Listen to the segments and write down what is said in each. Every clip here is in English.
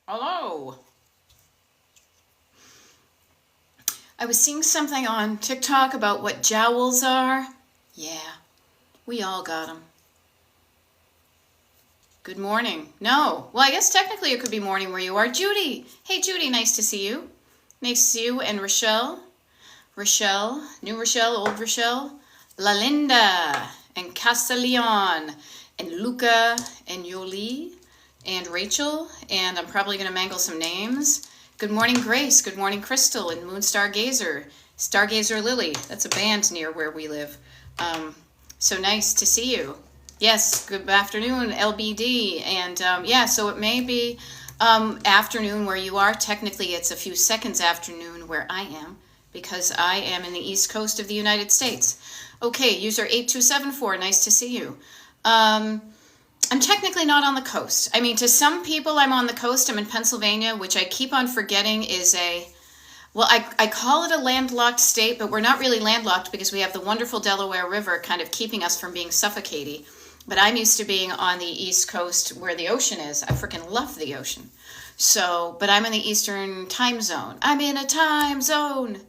Hello. I was seeing something on TikTok about what jowls are. Yeah, we all got them. Good morning. No. Well, I guess technically it could be morning where you are. Judy. Hey, Judy, nice to see you. Nice to see you. And Rochelle. Rochelle. New Rochelle, old Rochelle. Lalinda. And Castellion. And Luca. And Yoli. And Rachel. And I'm probably going to mangle some names. Good morning, Grace. Good morning, Crystal and Moonstar Gazer. Stargazer Lily. That's a band near where we live. So nice to see you. Yes, good afternoon, LBD. And yeah, so it may be afternoon where you are. Technically, it's a few seconds afternoon where I am because I am in the East Coast of the United States. Okay, user 8274, nice to see you. I'm technically not on the coast. I mean, to some people, I'm on the coast. I'm in Pennsylvania, which I keep on forgetting is well, I call it a landlocked state, but we're not really landlocked because we have the wonderful Delaware River kind of keeping us from being suffocating. But I'm used to being on the East Coast where the ocean is. I freaking love the ocean. So, but I'm in the Eastern time zone. I'm in a time zone.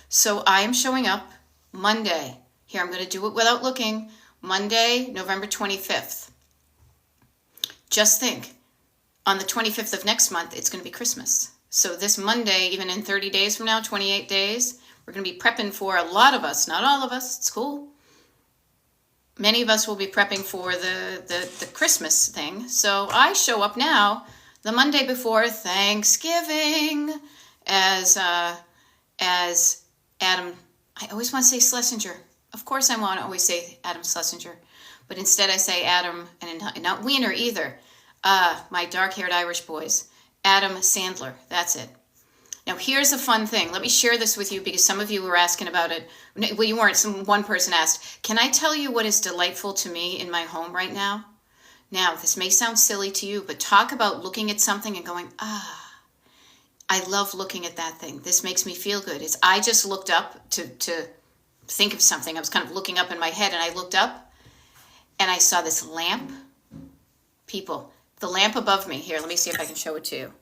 So I am showing up Monday. Here, I'm going to do it without looking. Monday, November 25th. Just think, on the 25th of next month, it's going to be Christmas. So this Monday, even in 30 days from now, 28 days, we're going to be prepping for a lot of us, not all of us, it's cool. Many of us will be prepping for the Christmas thing. So I show up now, the Monday before Thanksgiving, as Adam, I always want to say Schlesinger. Of course I want to always say Adam Schlesinger. But instead I say Adam, and not Wiener either. My dark-haired Irish boys. Adam Sandler, that's it. Now here's a fun thing. Let me share this with you because some of you were asking about it. Well, you weren't. One person asked, can I tell you what is delightful to me in my home right now? Now, this may sound silly to you, but talk about looking at something and going, I love looking at that thing. This makes me feel good. I just looked up to think of something. I was kind of looking up in my head and I looked up and I saw this lamp. People, the lamp above me. Here, let me see if I can show it to you.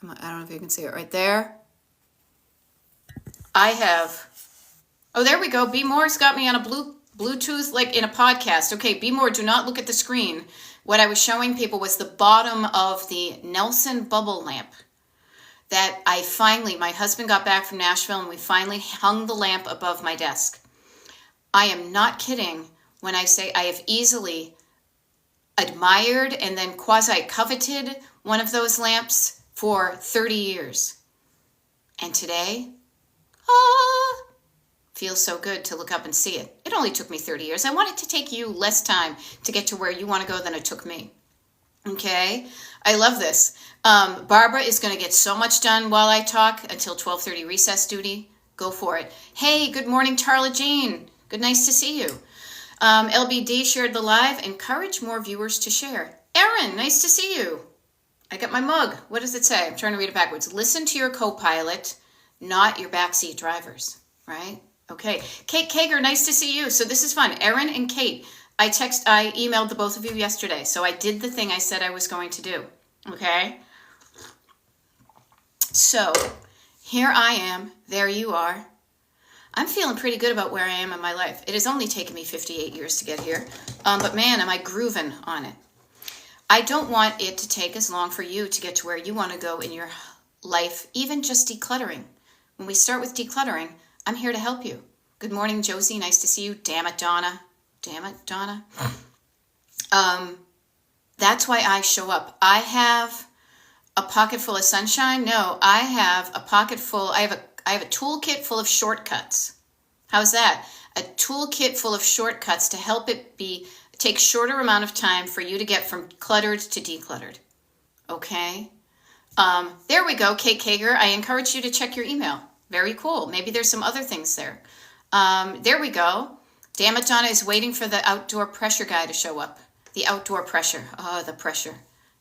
I don't know if you can see it right there. I have, oh, there we go. B Moore's got me on a Bluetooth, like in a podcast. Okay, B Moore, do not look at the screen. What I was showing people was the bottom of the Nelson bubble lamp that my husband got back from Nashville and we finally hung the lamp above my desk. I am not kidding when I say I have easily admired and then quasi-coveted one of those lamps for 30 years. And today, feels so good to look up and see it. It only took me 30 years. I want it to take you less time to get to where you want to go than it took me. Okay? I love this. Barbara is going to get so much done while I talk until 12:30 recess duty. Go for it. Hey, good morning, Tarla Jean. Good, nice to see you. LBD shared the live. Encourage more viewers to share. Erin, nice to see you. I got my mug. What does it say? I'm trying to read it backwards. Listen to your co-pilot, not your backseat drivers, right? Okay. Kate Kager, nice to see you. So this is fun. Erin and Kate, I emailed the both of you yesterday. So I did the thing I said I was going to do. Okay. So here I am. There you are. I'm feeling pretty good about where I am in my life. It has only taken me 58 years to get here. But man, am I grooving on it. I don't want it to take as long for you to get to where you want to go in your life, even just decluttering. When we start with decluttering, I'm here to help you. Good morning, Josie. Nice to see you. Damn it, Donna. Damn it, Donna. That's why I show up. I have a pocket full of sunshine. No, I have a pocket full. I have a toolkit full of shortcuts. How's that? A toolkit full of shortcuts to help it take shorter amount of time for you to get from cluttered to decluttered. Okay? There we go, Kate Kager. I encourage you to check your email. Very cool. Maybe there's some other things there. There we go. Damn it, Donna is waiting for the outdoor pressure guy to show up. The outdoor pressure. Oh, the pressure.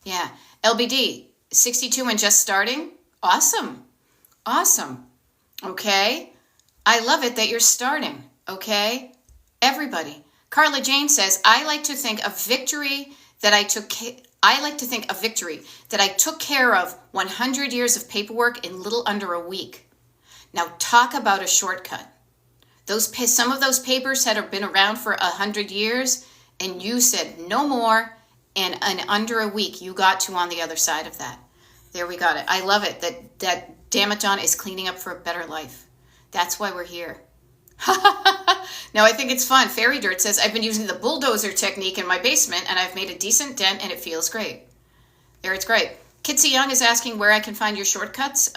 Yeah. LBD, 62 and just starting. Awesome. Awesome. Okay. I love it that you're starting. Okay. Everybody. Carla Jane says, I like to think of victory that I took I like to think a victory, that I took care of 100 years of paperwork in little under a week. Now talk about a shortcut. Some of those papers had been around for 100 years, and you said no more, and in under a week you got to on the other side of that. There, we got it. I love it that Damn It Dawn is cleaning up for a better life. That's why we're here. Now I think it's fun. Fairy Dirt says, I've been using the bulldozer technique in my basement and I've made a decent dent and it feels great. There, it's great. Kitsy Young is asking where I can find your shortcuts.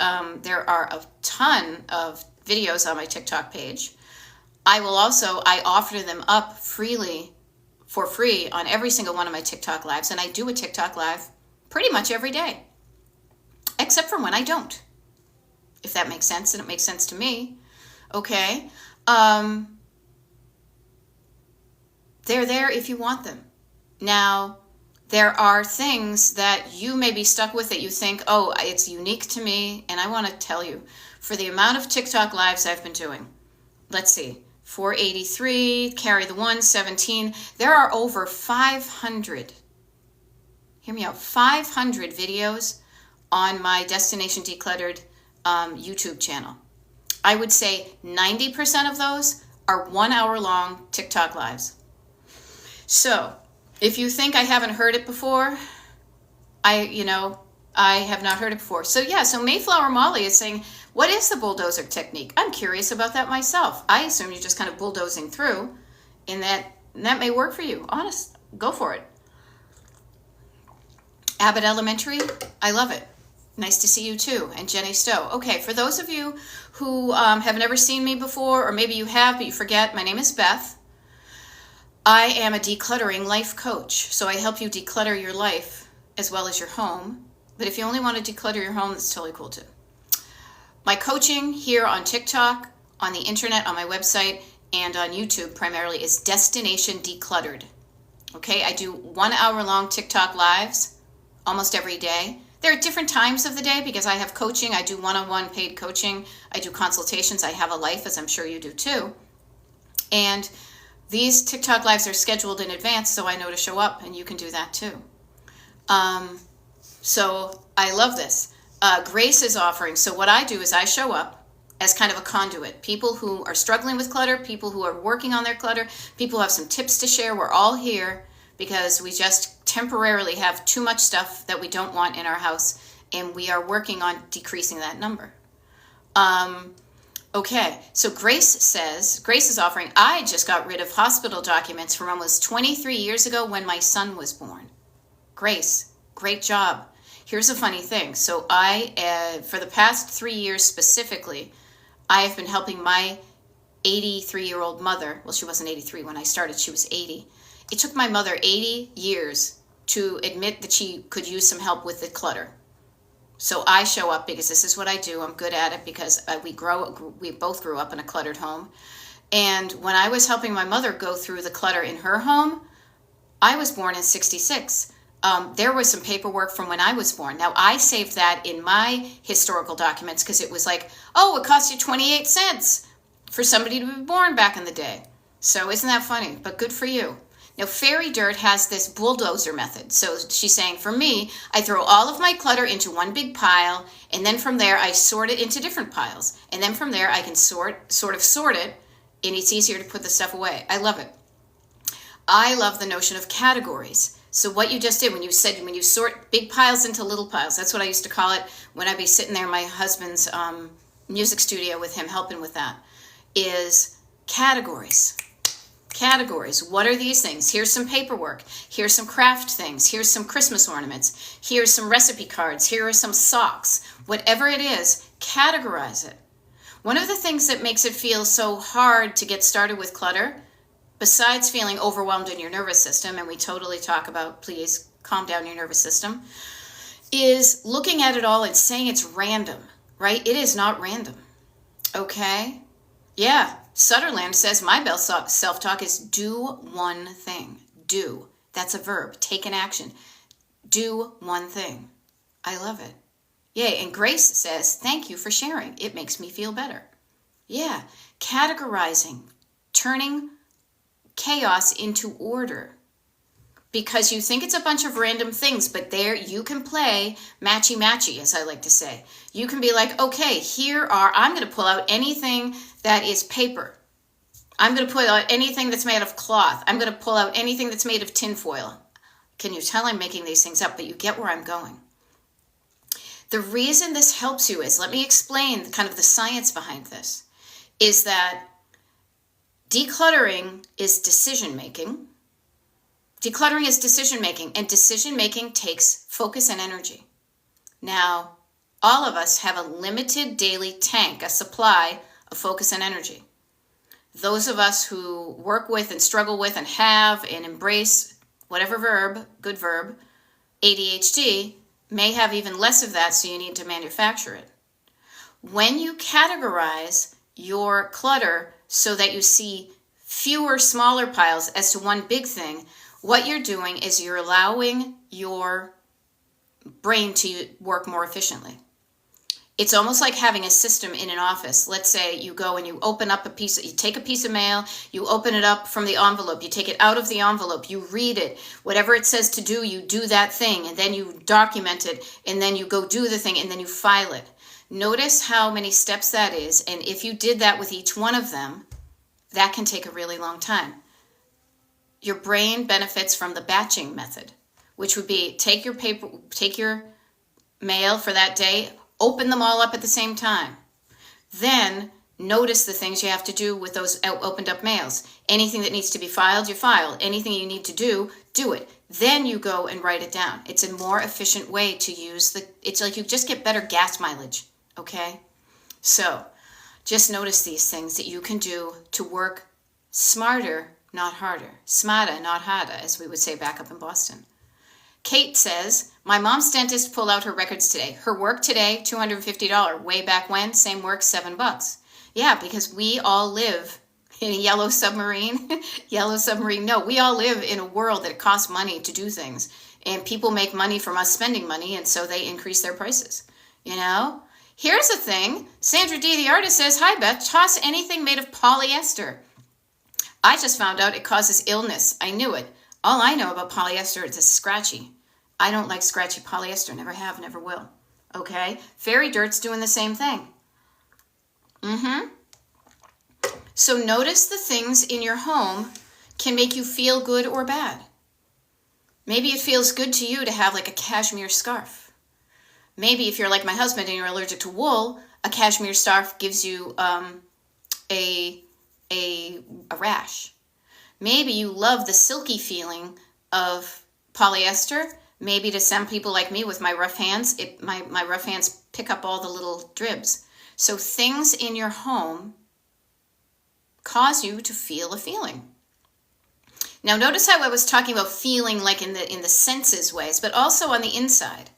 There are a ton of videos on my TikTok page. I offer them up for free on every single one of my TikTok lives, and I do a TikTok live pretty much every day, except for when I don't, if that makes sense, and it makes sense to me. Okay. They're there if you want them. Now, there are things that you may be stuck with that you think, oh, it's unique to me, and I want to tell you, for the amount of TikTok lives I've been doing, let's see, 483, carry the 117. There are over 500, hear me out, 500 videos on my Destination Decluttered YouTube channel. I would say 90% of those are 1 hour long TikTok lives. So if you think I haven't heard it before, I have not heard it before. So yeah, so Mayflower Molly is saying, what is the bulldozer technique? I'm curious about that myself. I assume you're just kind of bulldozing through, and that may work for you. Honest, go for it. Abbott Elementary, I love it. Nice to see you too. And Jenny Stowe. Okay, for those of you who have never seen me before, or maybe you have but you forget, my name is Beth. I am a decluttering life coach. So I help you declutter your life as well as your home. But if you only want to declutter your home, that's totally cool too. My coaching here on TikTok, on the internet, on my website, and on YouTube primarily is Destination Decluttered. Okay, I do 1 hour long TikTok lives almost every day. There are different times of the day because I have coaching. I do one-on-one paid coaching. I do consultations. I have a life, as I'm sure you do too. And these TikTok lives are scheduled in advance so I know to show up, and you can do that too. So I love this. Grace is offering. So what I do is I show up as kind of a conduit. People who are struggling with clutter, people who are working on their clutter, people who have some tips to share. We're all here because we just temporarily have too much stuff that we don't want in our house, and we are working on decreasing that number. Okay, so Grace is offering, I just got rid of hospital documents from almost 23 years ago when my son was born. Grace, great job. Here's a funny thing. So for the past 3 years specifically, I have been helping my 83-year-old mother. Well, she wasn't 83 when I started. She was 80. It took my mother 80 years to admit that she could use some help with the clutter. So I show up because this is what I do. I'm good at it because we both grew up in a cluttered home. And when I was helping my mother go through the clutter in her home, I was born in 66. There was some paperwork from when I was born. Now, I saved that in my historical documents because it was like, oh, it cost you 28 cents for somebody to be born back in the day. So isn't that funny? But good for you. Now, Fairy Dirt has this bulldozer method. So she's saying, for me, I throw all of my clutter into one big pile, and then from there, I sort it into different piles. And then from there, I can sort it, and it's easier to put the stuff away. I love it. I love the notion of categories. So what you just did when you sort big piles into little piles, that's what I used to call it when I'd be sitting there in my husband's music studio with him helping with that, is categories. Categories. What are these things? Here's some paperwork. Here's some craft things. Here's some Christmas ornaments. Here's some recipe cards. Here are some socks. Whatever it is, categorize it. One of the things that makes it feel so hard to get started with clutter, besides feeling overwhelmed in your nervous system, and we totally talk about please calm down your nervous system, is looking at it all and saying it's random, right? It is not random. Okay? Yeah. Sutherland says, my best self-talk is do one thing. Do. That's a verb. Take an action. Do one thing. I love it. Yay. And Grace says, thank you for sharing. It makes me feel better. Yeah. Categorizing. Turning chaos into order. because you think it's a bunch of random things, but there you can play matchy-matchy, as I like to say. You can be like, okay, I'm going to pull out anything that is paper. I'm going to pull out anything that's made of cloth. I'm going to pull out anything that's made of tinfoil. Can you tell I'm making these things up, but you get where I'm going. The reason this helps you is, let me explain kind of the science behind this, is that decluttering is decision-making. Decluttering is decision-making, and decision-making takes focus and energy. Now, all of us have a limited daily tank, a supply of focus and energy. Those of us who work with and struggle with and have and embrace whatever verb, good verb, ADHD, may have even less of that, so you need to manufacture it. When you categorize your clutter so that you see fewer smaller piles as to one big thing, what you're doing is you're allowing your brain to work more efficiently. It's almost like having a system in an office. Let's say you go and you take a piece of mail, you open it up from the envelope, you take it out of the envelope, you read it, whatever it says to do, you do that thing, and then you document it, and then you go do the thing, and then you file it. Notice how many steps that is, and if you did that with each one of them, that can take a really long time. Your brain benefits from the batching method, which would be take your mail for that day, open them all up at the same time. Then notice the things you have to do with those opened up mails. Anything that needs to be filed, you file. Anything you need to do it. Then you go and write it down. It's a more efficient way to it's like you just get better gas mileage, okay? So just notice these things that you can do to work smarter, not harder. Smarter, not harder, as we would say back up in Boston. Kate says, my mom's dentist pulled out her records today. Her work today, $250. Way back when, same work, $7. Yeah, because we all live in a yellow submarine. Yellow submarine, no, we all live in a world that costs money to do things. And people make money from us spending money, and so they increase their prices. You know? Here's the thing. Sandra D, the artist, says, hi, Beth, toss anything made of polyester. I just found out it causes illness. I knew it. All I know about polyester is it's scratchy. I don't like scratchy polyester. Never have, never will. Okay? Fairy Dirt's doing the same thing. So notice the things in your home can make you feel good or bad. Maybe it feels good to you to have like a cashmere scarf. Maybe if you're like my husband and you're allergic to wool, a cashmere scarf gives you a rash. Maybe you love the silky feeling of polyester. Maybe to some people like me with my rough hands, my rough hands pick up all the little dribs. So things in your home cause you to feel a feeling. Now notice how I was talking about feeling like in the senses ways, but also on the inside.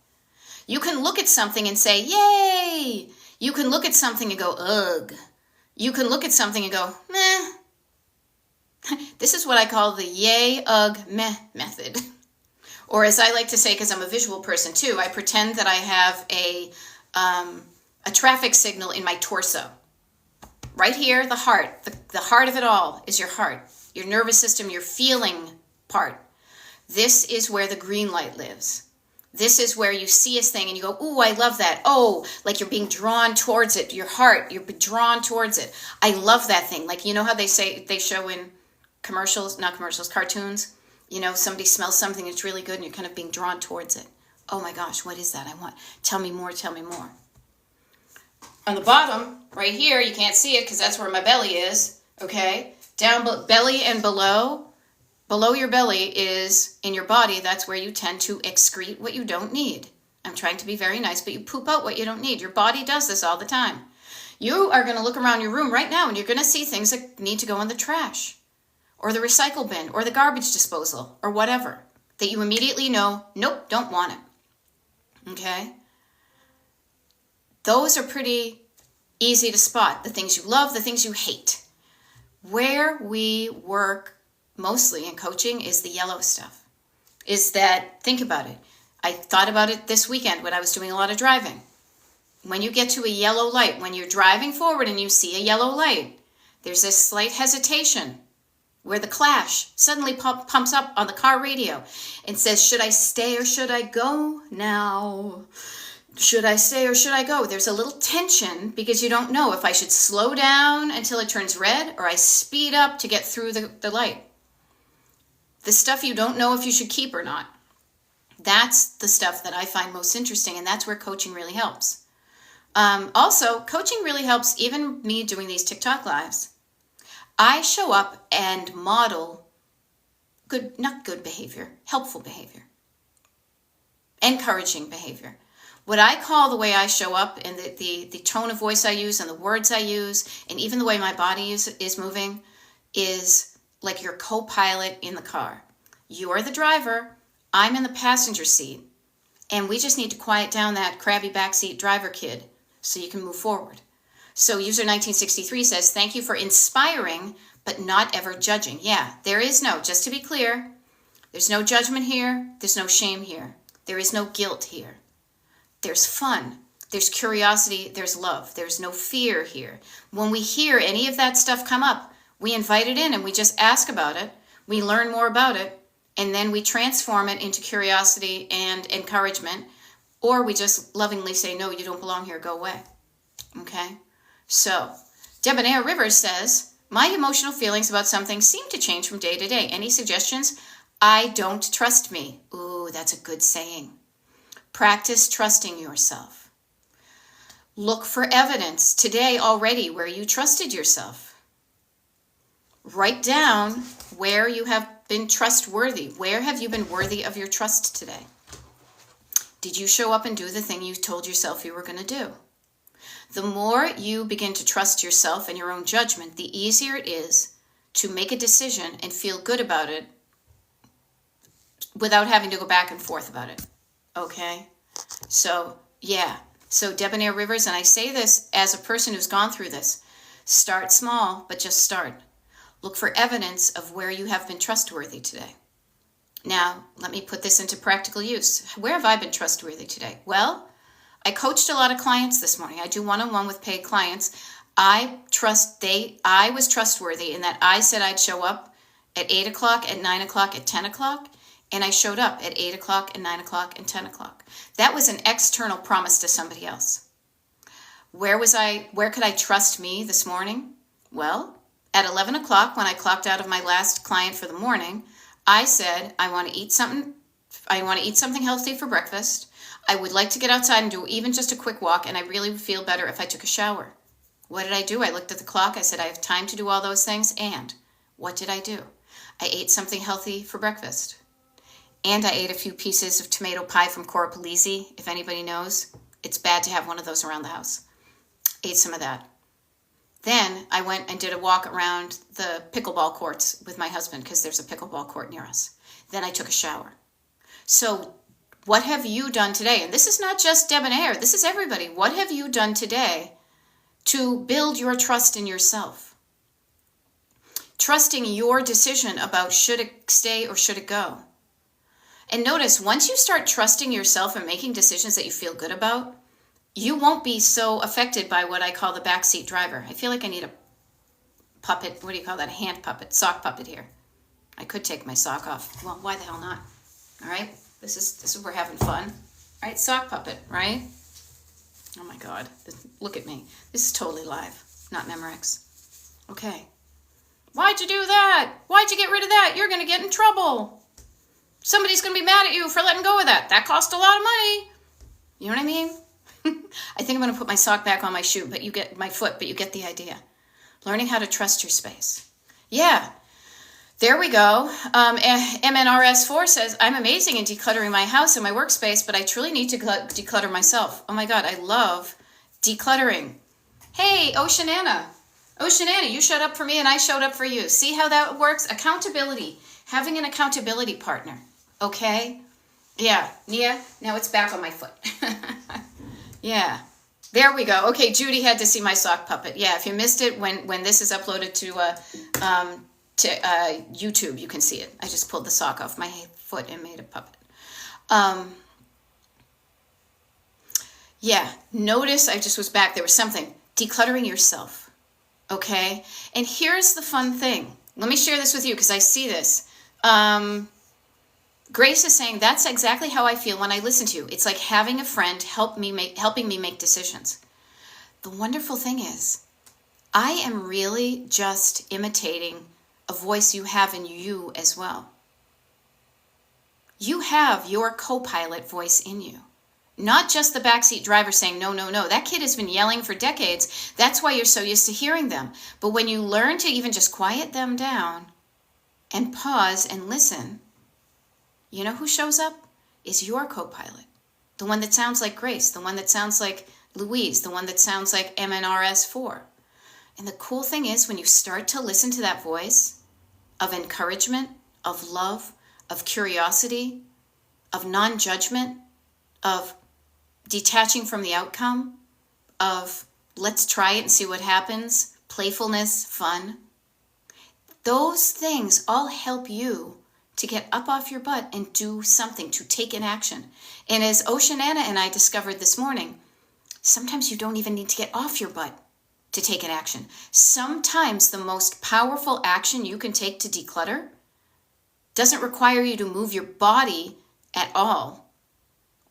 You can look at something and say, yay! You can look at something and go, ugh. You can look at something and go, meh. This is what I call the yay, ugh, meh method. Or as I like to say, because I'm a visual person too, I pretend that I have a traffic signal in my torso. Right here, the heart. The heart of it all is your heart. Your nervous system, your feeling part. This is where the green light lives. This is where you see a thing and you go, ooh, I love that. Oh, like you're being drawn towards it. Your heart, you're drawn towards it. I love that thing. Like, you know how they show in cartoons, you know, somebody smells something that's really good and you're kind of being drawn towards it. Oh my gosh, what is that I want? Tell me more, tell me more. On the bottom, right here, you can't see it because that's where my belly is, okay? Down belly and below your belly is in your body. That's where you tend to excrete what you don't need. I'm trying to be very nice, but you poop out what you don't need. Your body does this all the time. You are going to look around your room right now and you're going to see things that need to go in the trash or the recycle bin or the garbage disposal or whatever that you immediately know, nope, don't want it. Okay? Those are pretty easy to spot. The things you love, the things you hate. Where we work mostly in coaching is the yellow stuff. Is that, think about it. I thought about it this weekend when I was doing a lot of driving. When you get to a yellow light, when you're driving forward and you see a yellow light, there's this slight hesitation. where the Clash suddenly pumps up on the car radio and says, should I stay or should I go now? Should I stay or should I go? There's a little tension because you don't know if I should slow down until it turns red or I speed up to get through the light. The stuff you don't know if you should keep or not. That's the stuff that I find most interesting, and that's where coaching really helps. Also, coaching really helps even me doing these TikTok lives. I show up and model not good behavior, helpful behavior, encouraging behavior. What I call the way I show up and the tone of voice I use and the words I use and even the way my body is moving is like your co-pilot in the car. You're the driver, I'm in the passenger seat, and we just need to quiet down that crabby backseat driver kid so you can move forward. So user 1963 says, thank you for inspiring, but not ever judging. Yeah, there is no, just to be clear, there's no judgment here. There's no shame here. There is no guilt here. There's fun. There's curiosity. There's love. There's no fear here. When we hear any of that stuff come up, we invite it in and we just ask about it. We learn more about it, and then we transform it into curiosity and encouragement, or we just lovingly say, no, you don't belong here. Go away. Okay? So, Debonair Rivers says, my emotional feelings about something seem to change from day to day. Any suggestions? I don't trust me. Ooh, that's a good saying. Practice trusting yourself. Look for evidence today already where you trusted yourself. Write down where you have been trustworthy. Where have you been worthy of your trust today? Did you show up and do the thing you told yourself you were going to do? The more you begin to trust yourself and your own judgment, the easier it is to make a decision and feel good about it without having to go back and forth about it. Okay? So, yeah. So, Debonair Rivers, and I say this as a person who's gone through this, start small, but just start. Look for evidence of where you have been trustworthy today. Now, let me put this into practical use. Where have I been trustworthy today? Well, I coached a lot of clients this morning. I do one-on-one with paid clients. I was trustworthy in that I said I'd show up at 8 o'clock, at 9 o'clock, at 10 o'clock, and I showed up at 8 o'clock, and 9 o'clock, and 10 o'clock. That was an external promise to somebody else. Where could I trust me this morning? Well, at 11 o'clock, when I clocked out of my last client for the morning, I said, I want to eat something healthy for breakfast. I would like to get outside and do even just a quick walk, and I really would feel better if I took a shower. What did I do? I looked at the clock. I said, I have time to do all those things. And what did I do? I ate something healthy for breakfast. And I ate a few pieces of tomato pie from Cora Polizzi. If anybody knows, it's bad to have one of those around the house. Ate some of that. Then I went and did a walk around the pickleball courts with my husband because there's a pickleball court near us. Then I took a shower. So what have you done today? And this is not just Debonair. This is everybody. What have you done today to build your trust in yourself? Trusting your decision about should it stay or should it go. And notice, once you start trusting yourself and making decisions that you feel good about, you won't be so affected by what I call the backseat driver. I feel like I need a puppet. What do you call that? A hand puppet, sock puppet here. I could take my sock off. Well, why the hell not? All right. This is we're having fun. All right, sock puppet, right? Oh my God. Look at me. This is totally live, not Memorex. Okay. Why'd you do that? Why'd you get rid of that? You're going to get in trouble. Somebody's going to be mad at you for letting go of that. That cost a lot of money. You know what I mean? I think I'm going to put my sock back on my shoe, but you get my foot, but you get the idea. Learning how to trust your space. Yeah. There we go. MNRS4 says, I'm amazing in decluttering my house and my workspace, but I truly need to declutter myself. Oh my God, I love decluttering. Hey, Oceanana. Oceanana, you showed up for me and I showed up for you. See how that works? Accountability. Having an accountability partner. Okay? Yeah. Nia, now it's back on my foot. Yeah. There we go. Okay, Judy had to see my sock puppet. Yeah, if you missed it, when this is uploaded to YouTube, you can see it. I just pulled the sock off my foot and made a puppet. Yeah, notice I just was back. There was something. Decluttering yourself. Okay? And here's the fun thing. Let me share this with you because I see this. Grace is saying that's exactly how I feel when I listen to you. It's like having a friend helping me make decisions. The wonderful thing is, I am really just imitating a voice you have in you as well. You have your co-pilot voice in you. Not just the backseat driver saying, no, no, no. That kid has been yelling for decades. That's why you're so used to hearing them. But when you learn to even just quiet them down and pause and listen, you know who shows up? Is your co-pilot. The one that sounds like Grace, the one that sounds like Louise, the one that sounds like MNRS4. And the cool thing is when you start to listen to that voice of encouragement, of love, of curiosity, of non-judgment, of detaching from the outcome, of let's try it and see what happens, playfulness, fun. Those things all help you to get up off your butt and do something, to take an action. And as Oceanana and I discovered this morning, sometimes you don't even need to get off your butt to take an action. Sometimes the most powerful action you can take to declutter doesn't require you to move your body at all,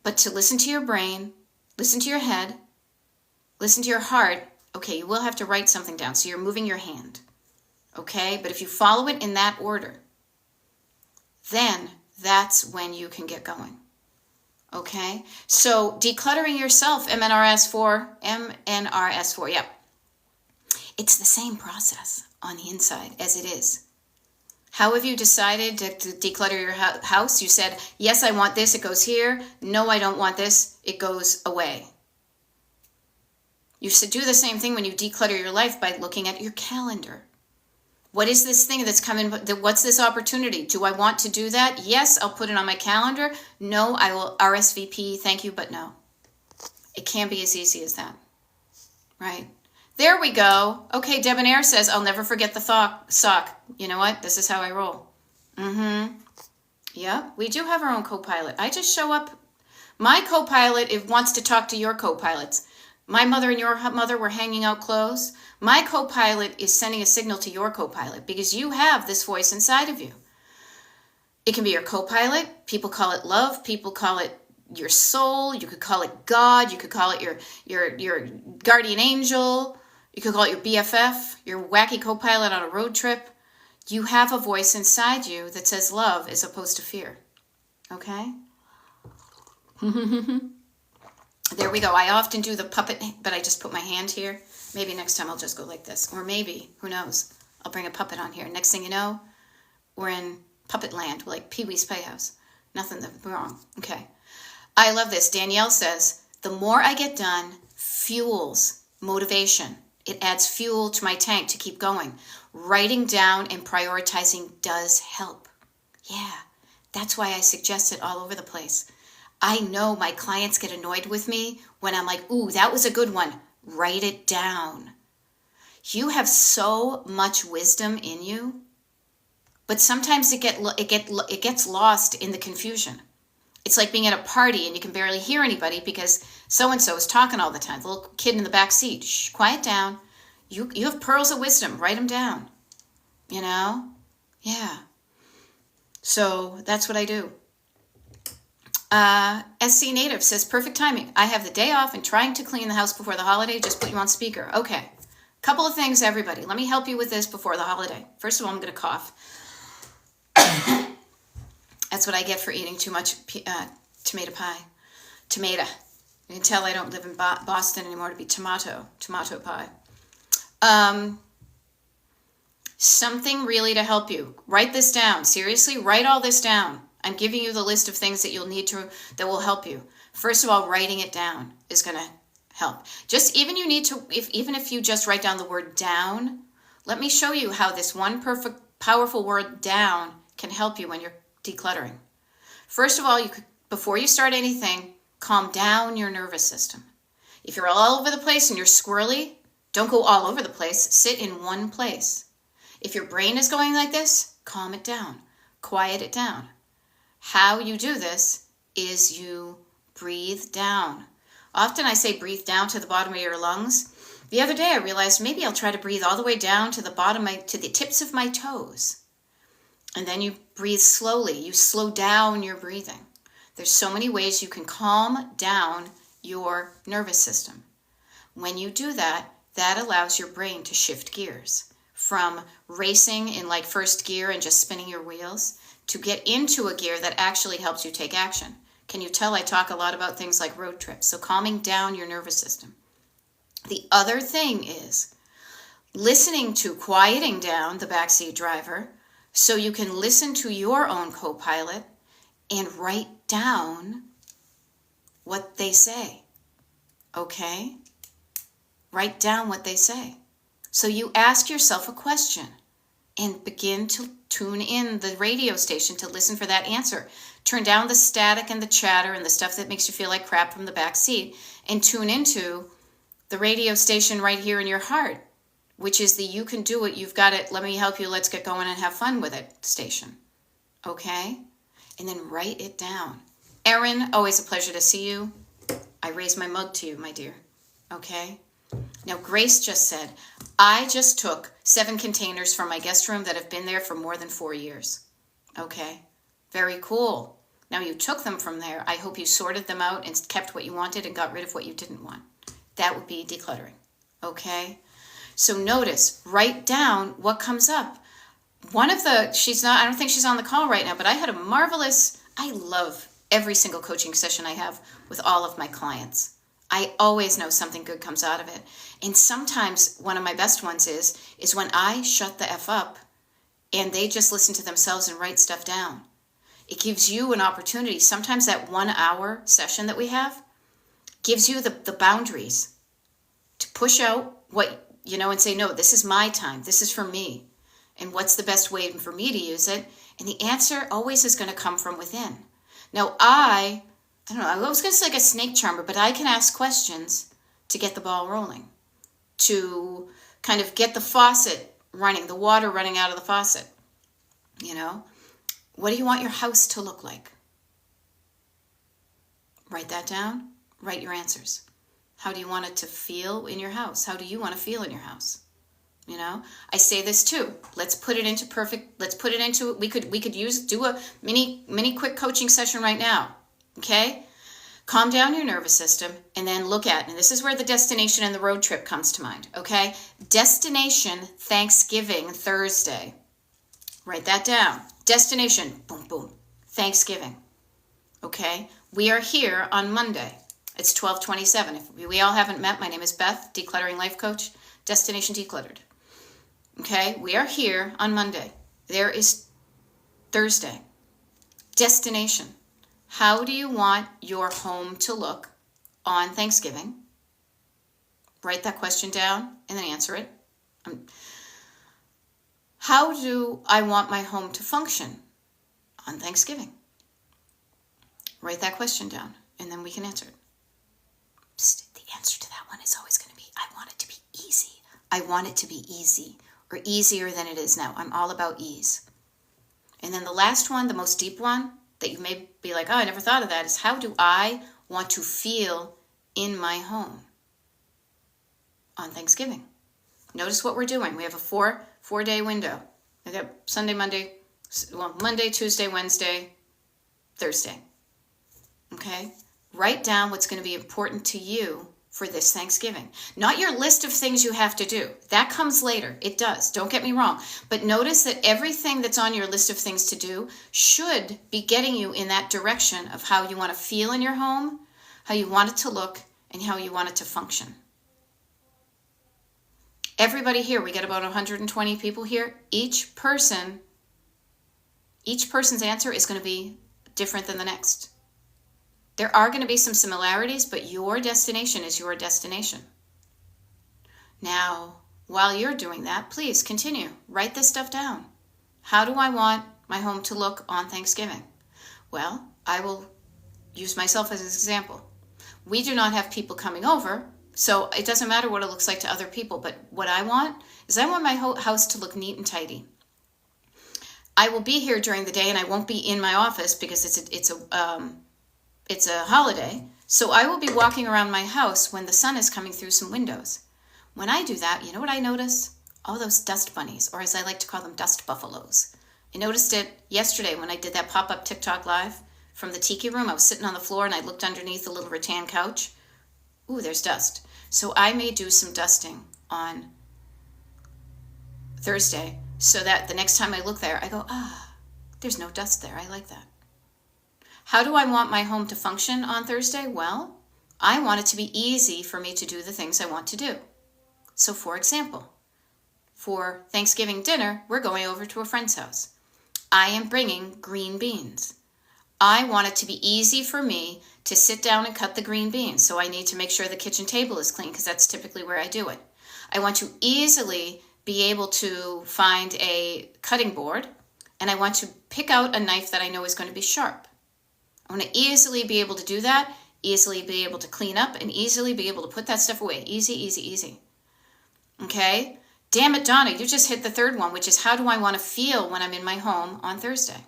but to listen to your brain, listen to your head, listen to your heart. Okay, you will have to write something down, so you're moving your hand. Okay, but if you follow it in that order, then that's when you can get going. Okay, so decluttering yourself, MNRS4, yep. It's the same process on the inside as it is. How have you decided to declutter your house? You said, yes, I want this, it goes here. No, I don't want this, it goes away. You should do the same thing when you declutter your life by looking at your calendar. What is this thing that's coming? What's this opportunity? Do I want to do that? Yes, I'll put it on my calendar. No, I will RSVP, thank you, but no. It can't be as easy as that, right? There we go. Okay, Debonair says, I'll never forget the sock. You know what? This is how I roll. Yeah, we do have our own co-pilot. I just show up. My co-pilot wants to talk to your co-pilots. My mother and your mother were hanging out close. My co-pilot is sending a signal to your co-pilot because you have this voice inside of you. It can be your co-pilot. People call it love. People call it your soul. You could call it God. You could call it your guardian angel. You could call it your BFF, your wacky co-pilot on a road trip. You have a voice inside you that says love as opposed to fear. Okay? There we go. I often do the puppet, but I just put my hand here. Maybe next time I'll just go like this. Or maybe, who knows, I'll bring a puppet on here. Next thing you know, we're in puppet land, like Pee-wee's Playhouse. Nothing wrong. Okay. I love this. Danielle says, the more I get done fuels motivation. It adds fuel to my tank to keep going. Writing down and prioritizing does help. Yeah, that's why I suggest it all over the place. I know my clients get annoyed with me when I'm like, ooh, that was a good one. Write it down. You have so much wisdom in you, but sometimes it gets lost in the confusion. It's like being at a party and you can barely hear anybody because so-and-so is talking all the time. The little kid in the back seat. Shh, quiet down. You have pearls of wisdom. Write them down. You know? Yeah. So that's what I do. SC Native says, perfect timing. I have the day off and trying to clean the house before the holiday. Just put you on speaker. Okay. Couple of things, everybody. Let me help you with this before the holiday. First of all, I'm going to cough. That's what I get for eating too much tomato pie. Tomato. You can tell I don't live in Boston anymore to be tomato pie. Something really to help you. Write this down. Seriously, write all this down. I'm giving you the list of things that you'll need to, that will help you. First of all, writing it down is going to help. Even if you just write down the word down, let me show you how this one perfect, powerful word down can help you when you're decluttering. First of all, before you start anything, calm down your nervous system. If you're all over the place and you're squirrely, don't go all over the place. Sit in one place. If your brain is going like this, calm it down. Quiet it down. How you do this is you breathe down. Often I say breathe down to the bottom of your lungs. The other day I realized maybe I'll try to breathe all the way down to the bottom, to the tips of my toes. And then you breathe slowly. You slow down your breathing. There's so many ways you can calm down your nervous system. When you do that, that allows your brain to shift gears from racing in like first gear and just spinning your wheels to get into a gear that actually helps you take action. Can you tell I talk a lot about things like road trips? So calming down your nervous system. The other thing is quieting down the backseat driver so you can listen to your own co-pilot and write down what they say. Okay? Write down what they say. So you ask yourself a question and begin to tune in the radio station to listen for that answer. Turn down the static and the chatter and the stuff that makes you feel like crap from the back seat and tune into the radio station right here in your heart, which is the you can do it, you've got it, let me help you, let's get going and have fun with it station. Okay? And then write it down. Erin, always a pleasure to see you. I raise my mug to you, my dear. Okay? Now, Grace just said, I just took 7 containers from my guest room that have been there for more than 4 years. Okay? Very cool. Now, you took them from there. I hope you sorted them out and kept what you wanted and got rid of what you didn't want. That would be decluttering. Okay? So notice, write down what comes up. I don't think she's on the call right now, but I had I love every single coaching session I have with all of my clients. I always know something good comes out of it. And sometimes one of my best ones is when I shut the F up and they just listen to themselves and write stuff down. It gives you an opportunity. Sometimes that 1 hour session that we have gives you the boundaries to push out and say, no, this is my time. This is for me. And what's the best way for me to use it? And the answer always is going to come from within. Now, I don't know, I was going to say like a snake charmer, but I can ask questions to get the ball rolling, to kind of get the faucet running, the water running out of the faucet. What do you want your house to look like? Write that down. Write your answers. How do you want it to feel in your house? How do you want to feel in your house? I say this too. Let's put it into, we could do a mini quick coaching session right now. Okay? Calm down your nervous system and then look at, and this is where the destination and the road trip comes to mind. Okay? Destination, Thanksgiving, Thursday. Write that down. Destination, boom, boom, Thanksgiving. Okay? We are here on Monday. It's 12:27. If we all haven't met, my name is Beth, Decluttering Life Coach, Destination Decluttered. Okay? We are here on Monday. There is Thursday. Destination. How do you want your home to look on Thanksgiving? Write that question down and then answer it. How do I want my home to function on Thanksgiving? Write that question down and then we can answer it. Psst, the answer to that one is always going to be, I want it to be easy. I want it to be easy or easier than it is now. I'm all about ease. And then the last one, the most deep one, that you may be like, oh, I never thought of that, is how do I want to feel in my home on Thanksgiving? Notice what we're doing. We have a four-day window. I got Monday, Tuesday, Wednesday, Thursday. Okay? Write down what's going to be important to you for this Thanksgiving. Not your list of things you have to do. That comes later. It does. Don't get me wrong. But notice that everything that's on your list of things to do should be getting you in that direction of how you want to feel in your home, how you want it to look, and how you want it to function. Everybody here, we got about 120 people here. Each person's answer is going to be different than the next. There are going to be some similarities, but your destination is your destination. Now, while you're doing that, please continue. Write this stuff down. How do I want my home to look on Thanksgiving? Well, I will use myself as an example. We do not have people coming over, so it doesn't matter what it looks like to other people, but what I want is I want my house to look neat and tidy. I will be here during the day, and I won't be in my office because it's a holiday, so I will be walking around my house when the sun is coming through some windows. When I do that, you know what I notice? All those dust bunnies, or as I like to call them, dust buffaloes. I noticed it yesterday when I did that pop-up TikTok live from the tiki room. I was sitting on the floor and I looked underneath the little rattan couch. Ooh, there's dust. So I may do some dusting on Thursday so that the next time I look there, I go, there's no dust there. I like that. How do I want my home to function on Thursday? Well, I want it to be easy for me to do the things I want to do. So for example, for Thanksgiving dinner, we're going over to a friend's house. I am bringing green beans. I want it to be easy for me to sit down and cut the green beans. So I need to make sure the kitchen table is clean because that's typically where I do it. I want to easily be able to find a cutting board, and I want to pick out a knife that I know is going to be sharp. I want to easily be able to do that, easily be able to clean up, and easily be able to put that stuff away. Easy, easy, easy. Okay? Damn it, Donna, you just hit the third one, which is how do I want to feel when I'm in my home on Thursday?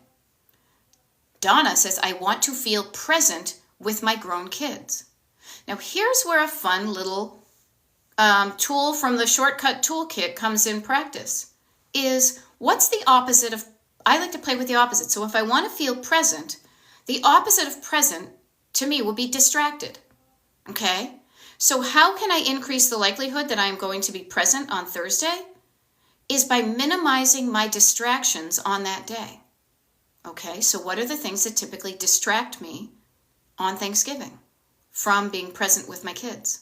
Donna says, I want to feel present with my grown kids. Now, here's where a fun little tool from the Shortcut Toolkit comes in practice, is what's the opposite of, I like to play with the opposite. So if I want to feel present, the opposite of present to me will be distracted. Okay? So how can I increase the likelihood that I'm going to be present on Thursday? Is by minimizing my distractions on that day. Okay, so what are the things that typically distract me on Thanksgiving from being present with my kids?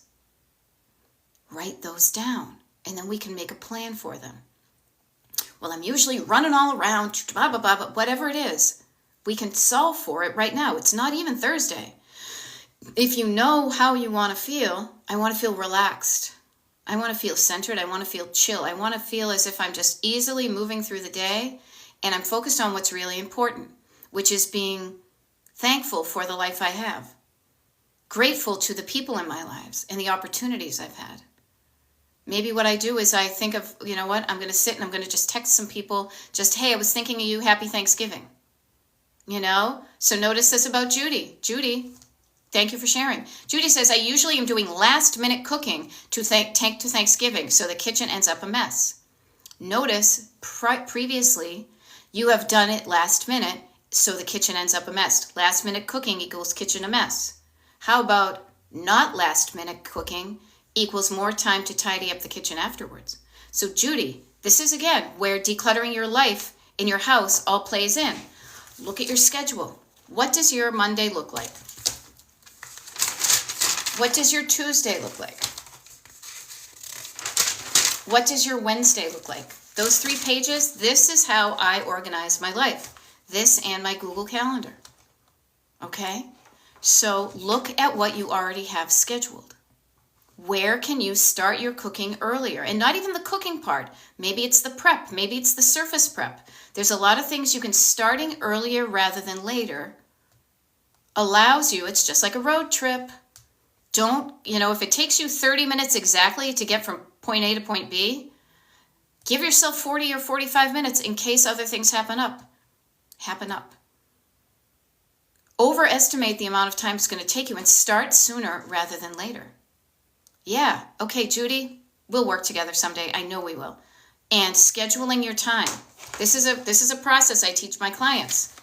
Write those down, and then we can make a plan for them. Well, I'm usually running all around, blah, blah, blah, but whatever it is, we can solve for it right now. It's not even Thursday. If you know how you want to feel, I want to feel relaxed. I want to feel centered. I want to feel chill. I want to feel as if I'm just easily moving through the day and I'm focused on what's really important, which is being thankful for the life I have, grateful to the people in my lives and the opportunities I've had. Maybe what I do is I think of, you know what, I'm going to sit and I'm going to just text some people, just, hey, I was thinking of you, happy Thanksgiving. You know, so notice this about Judy. Judy, thank you for sharing. Judy says, I usually am doing last minute cooking to Thanksgiving, so the kitchen ends up a mess. Notice previously you have done it last minute, so the kitchen ends up a mess. Last minute cooking equals kitchen a mess. How about not last minute cooking equals more time to tidy up the kitchen afterwards? So Judy, this is again where decluttering your life in your house all plays in. Look at your schedule. What does your Monday look like? What does your Tuesday look like? What does your Wednesday look like? Those 3 pages, this is how I organize my life. This and my Google Calendar. Okay? So look at what you already have scheduled. Where can you start your cooking earlier? And not even the cooking part. Maybe it's the prep. Maybe it's the surface prep. There's a lot of things you can starting earlier rather than later allows you, it's just like a road trip. Don't, if it takes you 30 minutes exactly to get from point A to point B, give yourself 40 or 45 minutes in case other things happen up. Overestimate the amount of time it's going to take you and start sooner rather than later. Yeah, okay, Judy, we'll work together someday. I know we will. And scheduling your time. This is a process I teach my clients.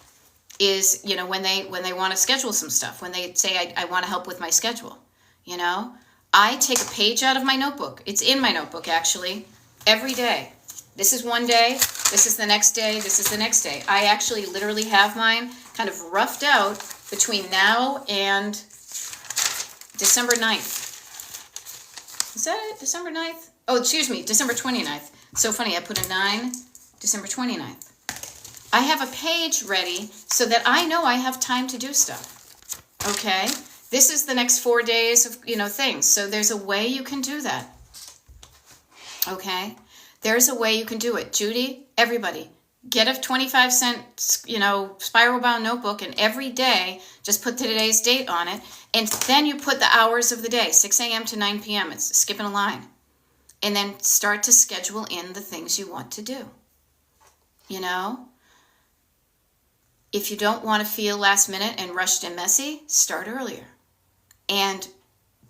Is, when they want to schedule some stuff, when they say I want to help with my schedule, I take a page out of my notebook. It's in my notebook actually every day. This is one day, this is the next day, this is the next day. I actually literally have mine kind of roughed out between now and December 9th. Is that it? December 9th? Oh, excuse me, December 29th. So funny, I put a 9, December 29th. I have a page ready so that I know I have time to do stuff. Okay? This is the next 4 days of, things. So there's a way you can do that. Okay? There's a way you can do it. Judy, everybody, get a 25-cent, spiral bound notebook, and every day just put today's date on it. And then you put the hours of the day, 6 a.m. to 9 p.m. It's skipping a line. And then start to schedule in the things you want to do. If you don't want to feel last minute and rushed and messy, start earlier. And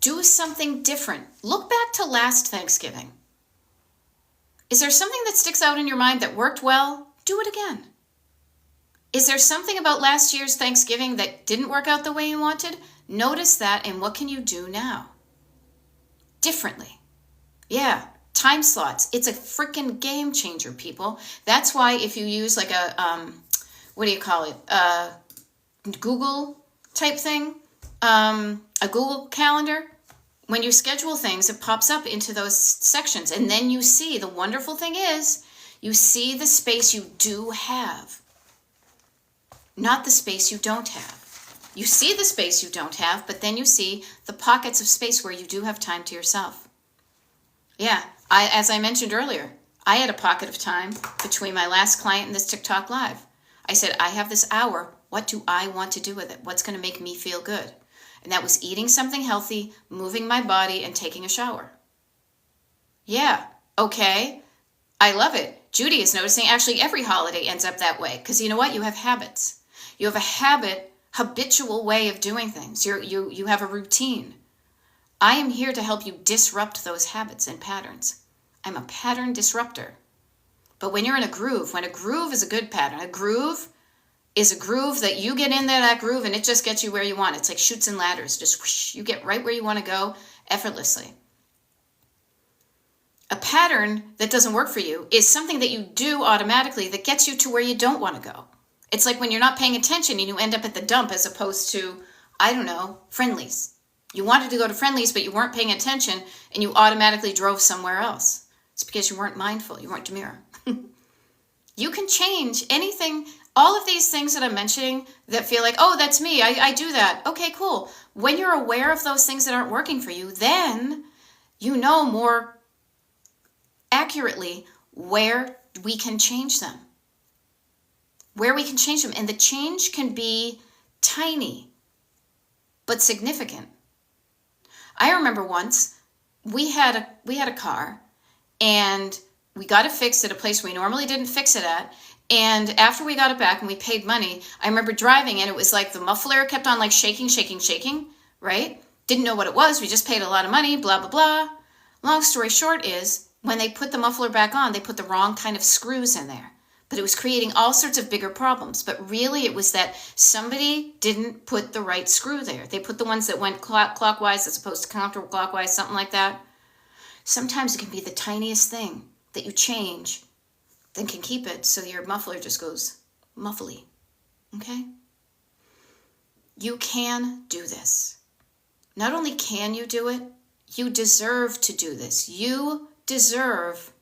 Do something different. Look back to last Thanksgiving. Is there something that sticks out in your mind that worked well? Do it again. Is there something about last year's Thanksgiving that didn't work out the way you wanted? Notice that, and what can you do now? Differently. Yeah, time slots. It's a freaking game changer, people. That's why if you use like a, what do you call it? Google type thing, a Google Calendar, when you schedule things, it pops up into those sections. And then you see, the wonderful thing is, you see the space you do have, not the space you don't have. You see the space you don't have, but then you see the pockets of space where you do have time to yourself. Yeah, as I mentioned earlier, I had a pocket of time between my last client and this TikTok Live. I said, I have this hour. What do I want to do with it? What's going to make me feel good? And that was eating something healthy, moving my body, and taking a shower. Yeah, okay. I love it. Judy is noticing actually every holiday ends up that way. Because you know what? You have habits. You have a habitual way of doing things. You have a routine. I am here to help you disrupt those habits and patterns. I'm a pattern disruptor. But when you're in a groove, when a groove is a good pattern, a groove is a groove that you get in there, that groove, and it just gets you where you want. It's like chutes and ladders. Just whoosh, you get right where you want to go effortlessly. A pattern that doesn't work for you is something that you do automatically that gets you to where you don't want to go. It's like when you're not paying attention and you end up at the dump as opposed to, I don't know, Friendly's. You wanted to go to Friendly's, but you weren't paying attention and you automatically drove somewhere else. It's because you weren't mindful. You weren't demure. You can change anything. All of these things that I'm mentioning that feel like, oh, that's me. I do that. Okay, cool. When you're aware of those things that aren't working for you, then you know more accurately where we can change them. Where we can change them. And the change can be tiny, but significant. I remember once we had a car and we got it fixed at a place we normally didn't fix it at. And after we got it back and we paid money, I remember driving and it was like the muffler kept on like shaking, right? Didn't know what it was. We just paid a lot of money, blah, blah, blah. Long story short is when they put the muffler back on, they put the wrong kind of screws in there. But it was creating all sorts of bigger problems. But really it was that somebody didn't put the right screw there. They put the ones that went clockwise as opposed to counterclockwise, something like that. Sometimes it can be the tiniest thing that you change, then can keep it so your muffler just goes muffly. Okay? You can do this. Not only can you do it, you deserve to do this. You deserve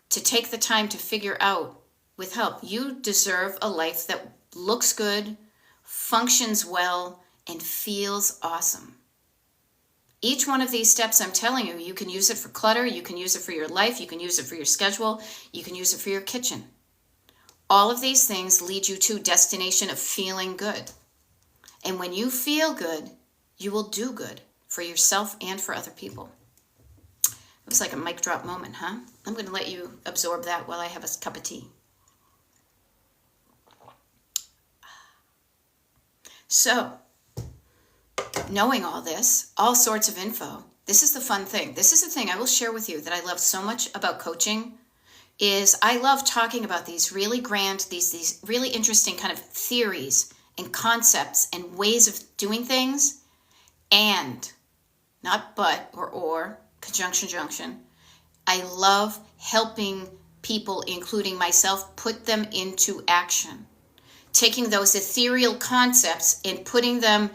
to take the time to figure out with help. You deserve a life that looks good, functions well, and feels awesome. Each one of these steps I'm telling you, you can use it for clutter, you can use it for your life, you can use it for your schedule, you can use it for your kitchen. All of these things lead you to a destination of feeling good. And when you feel good, you will do good for yourself and for other people. It was like a mic drop moment, huh? I'm going to let you absorb that while I have a cup of tea. So, knowing all this, all sorts of info, this is the fun thing. This is the thing I will share with you that I love so much about coaching is I love talking about these really grand, these really interesting kind of theories and concepts and ways of doing things, and not but or conjunction junction. I love helping people, including myself, put them into action. Taking those ethereal concepts and putting them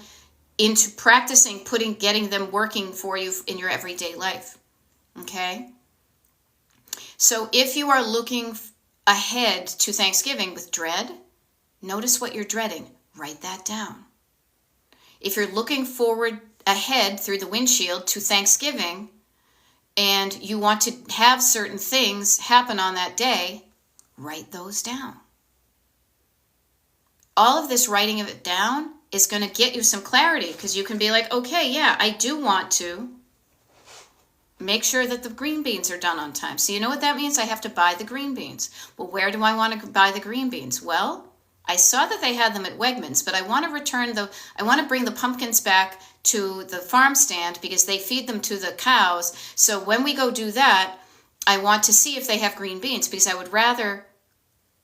into practicing, getting them working for you in your everyday life. Okay? So if you are looking ahead to Thanksgiving with dread, notice what you're dreading. Write that down. If you're looking forward ahead through the windshield to Thanksgiving and you want to have certain things happen on that day, write those down. All of this writing of it down is going to get you some clarity because you can be like, okay, yeah, I do want to make sure that the green beans are done on time. So you know what that means? I have to buy the green beans. Well, where do I want to buy the green beans? Well, I saw that they had them at Wegmans, but I want to bring the pumpkins back to the farm stand because they feed them to the cows. So when we go do that, I want to see if they have green beans because I would rather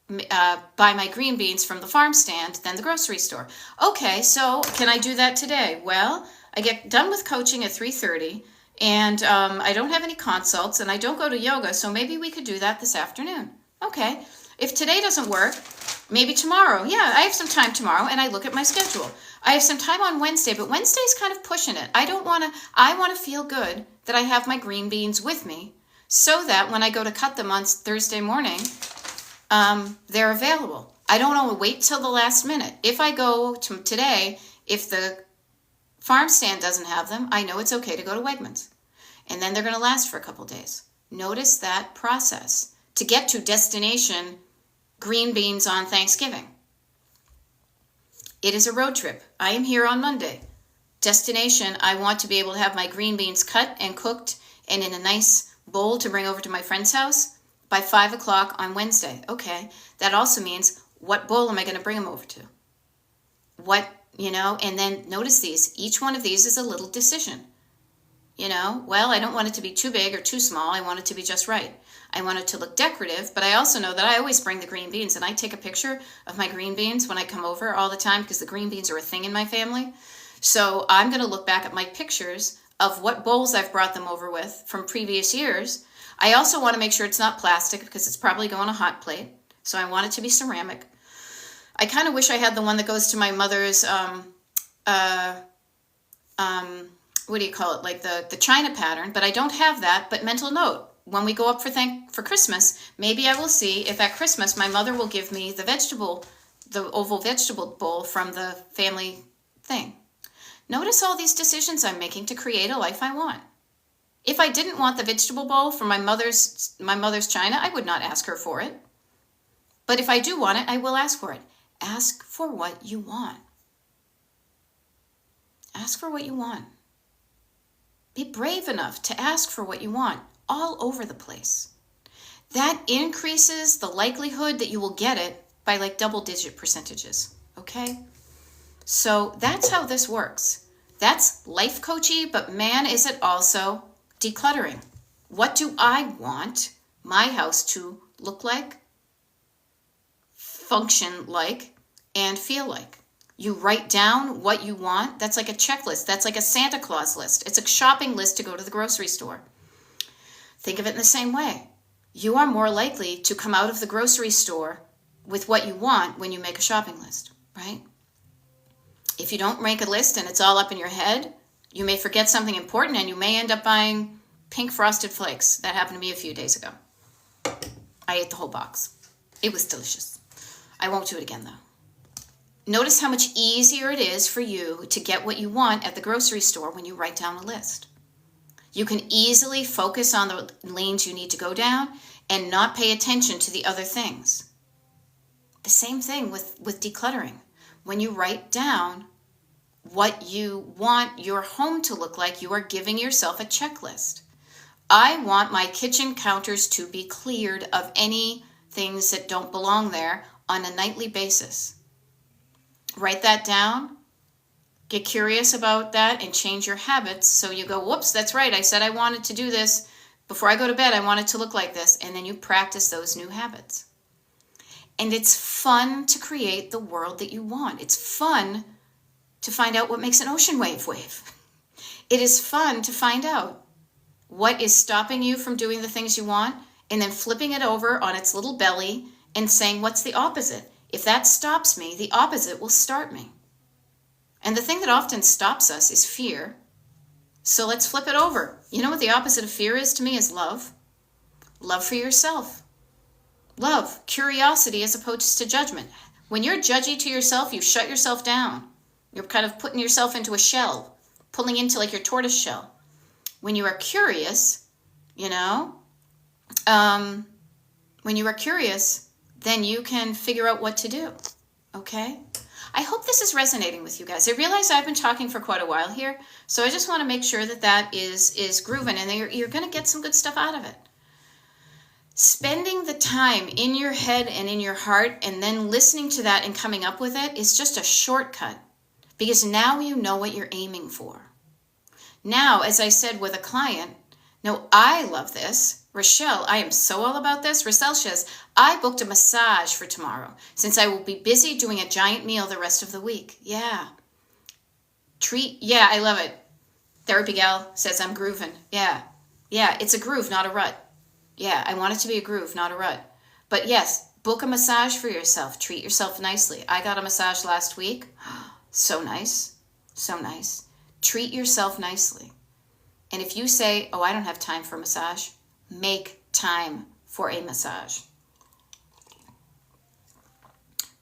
buy my green beans from the farm stand than the grocery store. Okay, so can I do that today? Well, I get done with coaching at 3:30 and I don't have any consults and I don't go to yoga, so maybe we could do that this afternoon. Okay, if today doesn't work, maybe tomorrow. Yeah, I have some time tomorrow and I look at my schedule. I have some time on Wednesday, but Wednesday's kind of pushing it. I want to feel good that I have my green beans with me so that when I go to cut them on Thursday morning, they're available. I don't want to wait till the last minute. If I go to today, if the farm stand doesn't have them, I know it's okay to go to Wegmans. And then they're going to last for a couple days. Notice that process to get to destination green beans on Thanksgiving. It is a road trip. I am here on Monday. Destination, I want to be able to have my green beans cut and cooked and in a nice bowl to bring over to my friend's house by 5 o'clock on Wednesday. Okay, that also means what bowl am I going to bring them over to? And then notice these. Each one of these is a little decision. Well, I don't want it to be too big or too small. I want it to be just right. I want it to look decorative, but I also know that I always bring the green beans, and I take a picture of my green beans when I come over all the time because the green beans are a thing in my family. So I'm going to look back at my pictures of what bowls I've brought them over with from previous years. I also want to make sure it's not plastic because it's probably going on a hot plate. So I want it to be ceramic. I kind of wish I had the one that goes to my mother's, what do you call it? Like the China pattern, but I don't have that. But mental note, when we go up for Christmas, maybe I will see if at Christmas my mother will give me the oval vegetable bowl from the family thing. Notice all these decisions I'm making to create a life I want. If I didn't want the vegetable bowl from my mother's China, I would not ask her for it. But if I do want it, I will ask for it. Ask for what you want. Ask for what you want. Be brave enough to ask for what you want all over the place. That increases the likelihood that you will get it by like double-digit percentages, okay? So that's how this works. That's life coachy, but man, is it also decluttering. What do I want my house to look like, function like, and feel like? You write down what you want. That's like a checklist. That's like a Santa Claus list. It's a shopping list to go to the grocery store. Think of it in the same way. You are more likely to come out of the grocery store with what you want when you make a shopping list, right? If you don't make a list and it's all up in your head, you may forget something important and you may end up buying pink frosted flakes. That happened to me a few days ago. I ate the whole box. It was delicious. I won't do it again though. Notice how much easier it is for you to get what you want at the grocery store when you write down a list. You can easily focus on the lanes you need to go down and not pay attention to the other things. The same thing with decluttering. When you write down what you want your home to look like, you are giving yourself a checklist. I want my kitchen counters to be cleared of any things that don't belong there on a nightly basis. Write that down, get curious about that, and change your habits so you go, whoops, that's right, I said I wanted to do this. Before I go to bed, I want it to look like this. And then you practice those new habits. And it's fun to create the world that you want. It's fun to find out what makes an ocean wave wave. It is fun to find out what is stopping you from doing the things you want and then flipping it over on its little belly and saying, what's the opposite? If that stops me, the opposite will start me. And the thing that often stops us is fear. So let's flip it over. You know what the opposite of fear is to me is love. Love for yourself. Love, curiosity as opposed to judgment. When you're judgy to yourself, you shut yourself down. You're kind of putting yourself into a shell, pulling into like your tortoise shell. When you are curious, when you are curious, then you can figure out what to do, okay? I hope this is resonating with you guys. I realize I've been talking for quite a while here, so I just want to make sure that that is grooving, and you're going to get some good stuff out of it. Spending the time in your head and in your heart and then listening to that and coming up with it is just a shortcut, because now you know what you're aiming for. Now, as I said with a client, no, I love this. Rochelle, I am so all about this. Rochelle says, I booked a massage for tomorrow since I will be busy doing a giant meal the rest of the week. Yeah. Yeah, I love it. Therapy Gal says, I'm grooving. Yeah. Yeah, it's a groove, not a rut. Yeah, I want it to be a groove, not a rut. But yes, book a massage for yourself. Treat yourself nicely. I got a massage last week. So nice. So nice. Treat yourself nicely. And if you say, oh, I don't have time for a massage, make time for a massage.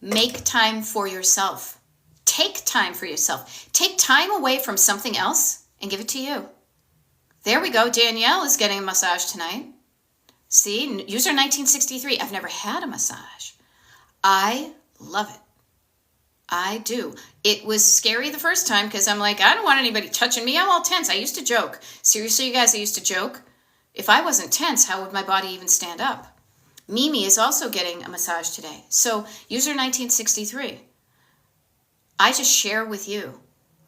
Make time for yourself. Take time for yourself. Take time away from something else and give it to you. There we go. Danielle is getting a massage tonight. See, user 1963. I've never had a massage. I love it. I do. It was scary the first time because I'm like, I don't want anybody touching me. I'm all tense. I used to joke. Seriously, you guys, I used to joke. If I wasn't tense, how would my body even stand up? Mimi is also getting a massage today. So, user 1963, I just share with you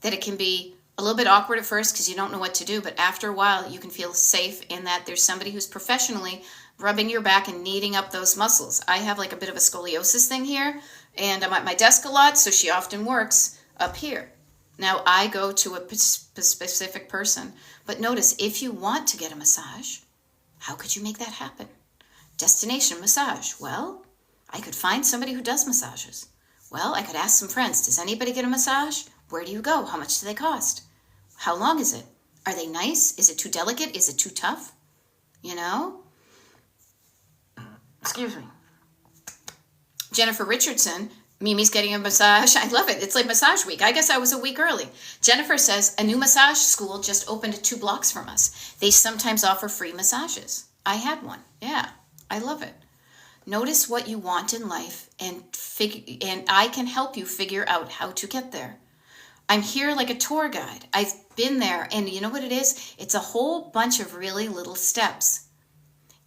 that it can be a little bit awkward at first because you don't know what to do, but after a while, you can feel safe in that there's somebody who's professionally rubbing your back and kneading up those muscles. I have like a bit of a scoliosis thing here, and I'm at my desk a lot, so she often works up here. Now, I go to a specific person, but notice, if you want to get a massage, how could you make that happen? Destination massage. Well, I could find somebody who does massages. Well, I could ask some friends, does anybody get a massage? Where do you go? How much do they cost? How long is it? Are they nice? Is it too delicate? Is it too tough? You know? Excuse me. Jennifer Richardson, Mimi's getting a massage. I love it. It's like massage week. I guess I was a week early. Jennifer says, a new massage school just opened 2 blocks from us. They sometimes offer free massages. I had one. Yeah, I love it. Notice what you want in life and I can help you figure out how to get there. I'm here like a tour guide. I've been there, and you know what it is? It's a whole bunch of really little steps.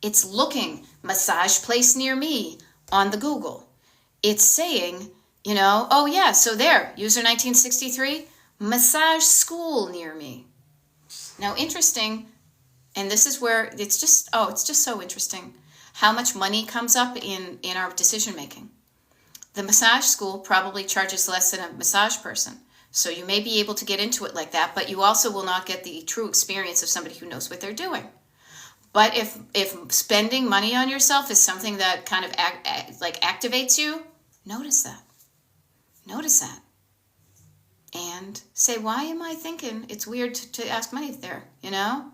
It's looking massage place near me on the Google. It's saying, you know, oh yeah, so there, user 1963, massage school near me. Now, interesting, and this is where it's just so interesting how much money comes up in our decision making. The massage school probably charges less than a massage person. So you may be able to get into it like that, but you also will not get the true experience of somebody who knows what they're doing. But if spending money on yourself is something that kind of activates you, notice that. Notice that. And say, why am I thinking it's weird to ask money there, you know?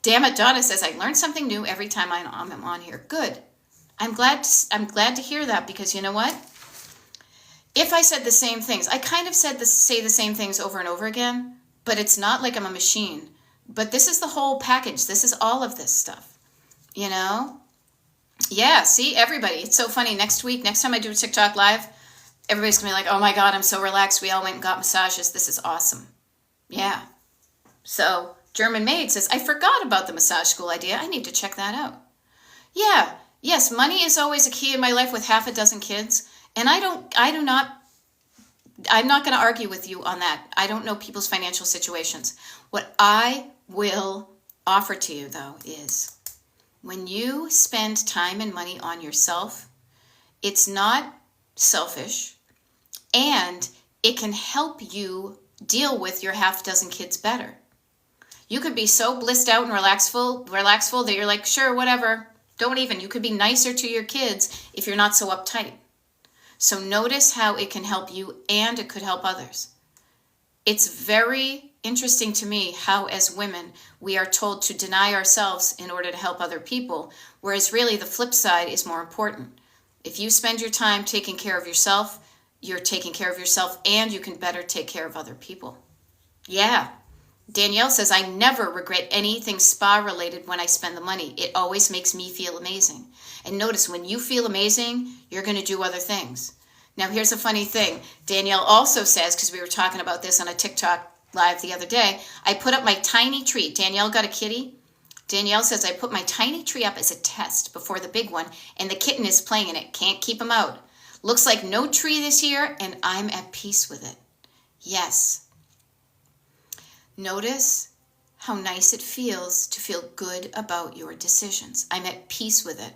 Damn it, Donna says, I learn something new every time I'm on here. Good. I'm glad to hear that, because you know what? If I said the same things, I kind of say the same things over and over again, but it's not like I'm a machine. But this is the whole package. This is all of this stuff, you know? Yeah, see, everybody. It's so funny. Next time I do a TikTok live, everybody's going to be like, oh my God, I'm so relaxed. We all went and got massages. This is awesome. Yeah. So German Maid says, I forgot about the massage school idea. I need to check that out. Yeah. Yes, money is always a key in my life with half a dozen kids. And I'm not going to argue with you on that. I don't know people's financial situations. What I will offer to you, though, is when you spend time and money on yourself, it's not selfish, and it can help you deal with your half dozen kids better. You could be so blissed out and relaxful that you're like, sure, whatever. You could be nicer to your kids if you're not so uptight. So notice how it can help you and it could help others. It's very interesting to me how, as women, we are told to deny ourselves in order to help other people, whereas really the flip side is more important. If you spend your time taking care of yourself, you're taking care of yourself and you can better take care of other people. Yeah. Danielle says, I never regret anything spa related when I spend the money. It always makes me feel amazing. And notice, when you feel amazing, you're going to do other things. Now, here's a funny thing. Danielle also says, because we were talking about this on a TikTok live the other day, I put up my tiny tree. Danielle got a kitty. Danielle says, I put my tiny tree up as a test before the big one, and the kitten is playing in it. Can't keep him out. Looks like no tree this year, and I'm at peace with it. Yes. Notice how nice it feels to feel good about your decisions. I'm at peace with it.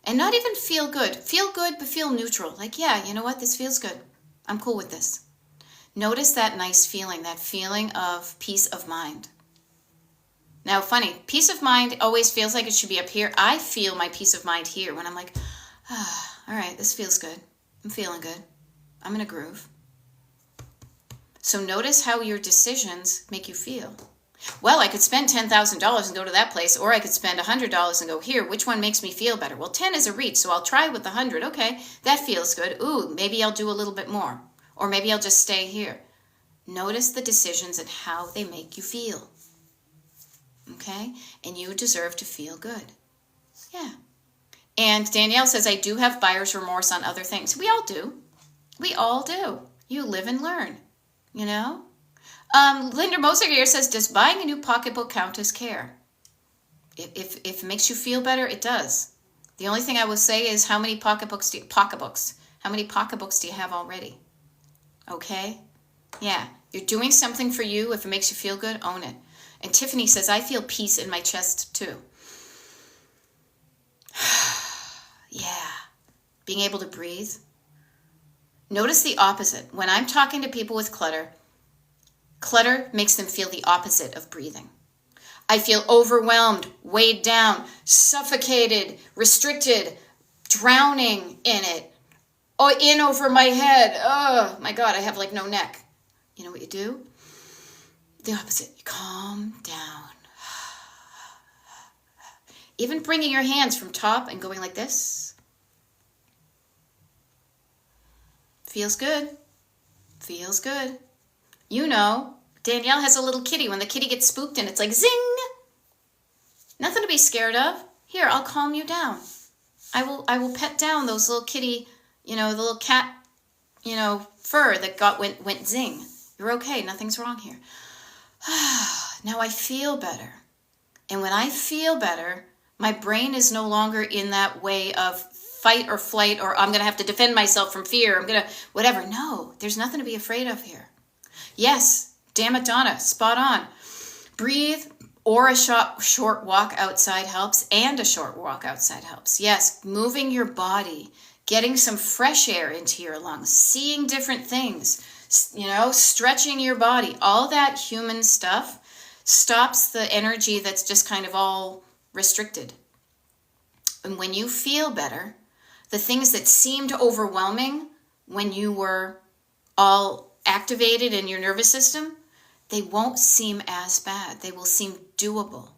And not even feel good. Feel good, but feel neutral. Like, yeah, you know what? This feels good. I'm cool with this. Notice that nice feeling, that feeling of peace of mind. Now, funny, peace of mind always feels like it should be up here. I feel my peace of mind here when I'm like, all right, this feels good. I'm feeling good. I'm in a groove. So notice how your decisions make you feel. Well, I could spend $10,000 and go to that place, or I could spend $100 and go here. Which one makes me feel better? Well, 10 is a reach, so I'll try with the 100. Okay, that feels good. Ooh, maybe I'll do a little bit more, or maybe I'll just stay here. Notice the decisions and how they make you feel. Okay, and you deserve to feel good. Yeah. And Danielle says, I do have buyer's remorse on other things. We all do. We all do. You live and learn, you know? Linda Moser says, does buying a new pocketbook count as care? If it makes you feel better, it does. The only thing I will say is how many pocketbooks do you have already? Okay? Yeah. You're doing something for you. If it makes you feel good, own it. And Tiffany says, I feel peace in my chest too. Yeah. Being able to breathe. Notice the opposite. When I'm talking to people with clutter, clutter makes them feel the opposite of breathing. I feel overwhelmed, weighed down, suffocated, restricted, drowning in it. Oh, in over my head. Oh, my God, I have like no neck. You know what you do? The opposite. You calm down. Even bringing your hands from top and going like this. Feels good. Feels good. You know, Danielle has a little kitty. When the kitty gets spooked and it's like zing. Nothing to be scared of. Here, I'll calm you down. I will pet down those little kitty, the little cat, fur that went zing. You're okay. Nothing's wrong here. Now I feel better. And when I feel better, my brain is no longer in that way of fight or flight, or I'm going to have to defend myself from fear. I'm going to whatever. No, there's nothing to be afraid of here. Yes, damn it, Donna, spot on. Breathe, or a short walk outside helps, and a short walk outside helps. Yes, moving your body, getting some fresh air into your lungs, seeing different things, stretching your body, all that human stuff stops the energy that's just kind of all restricted. And when you feel better, the things that seemed overwhelming when you were all activated in your nervous system, they won't seem as bad. They will seem doable.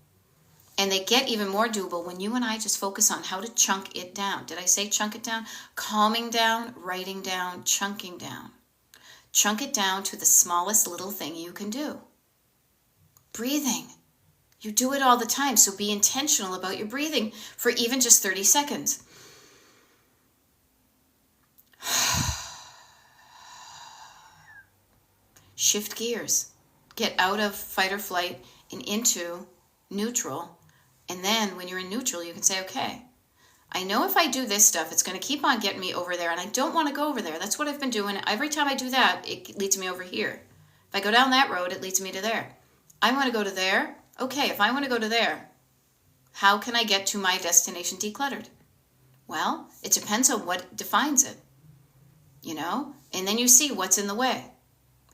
And they get even more doable when you and I just focus on how to chunk it down. Did I say chunk it down? Calming down, writing down, chunking down. Chunk it down to the smallest little thing you can do. Breathing. You do it all the time, so be intentional about your breathing for even just 30 seconds. Shift gears. Get out of fight or flight and into neutral. And then when you're in neutral, you can say, okay, I know if I do this stuff, it's going to keep on getting me over there, and I don't want to go over there. That's what I've been doing. Every time I do that, it leads me over here. If I go down that road, it leads me to there. I want to go to there. Okay, if I want to go to there, how can I get to my destination decluttered? Well, it depends on what defines it, and then you see what's in the way.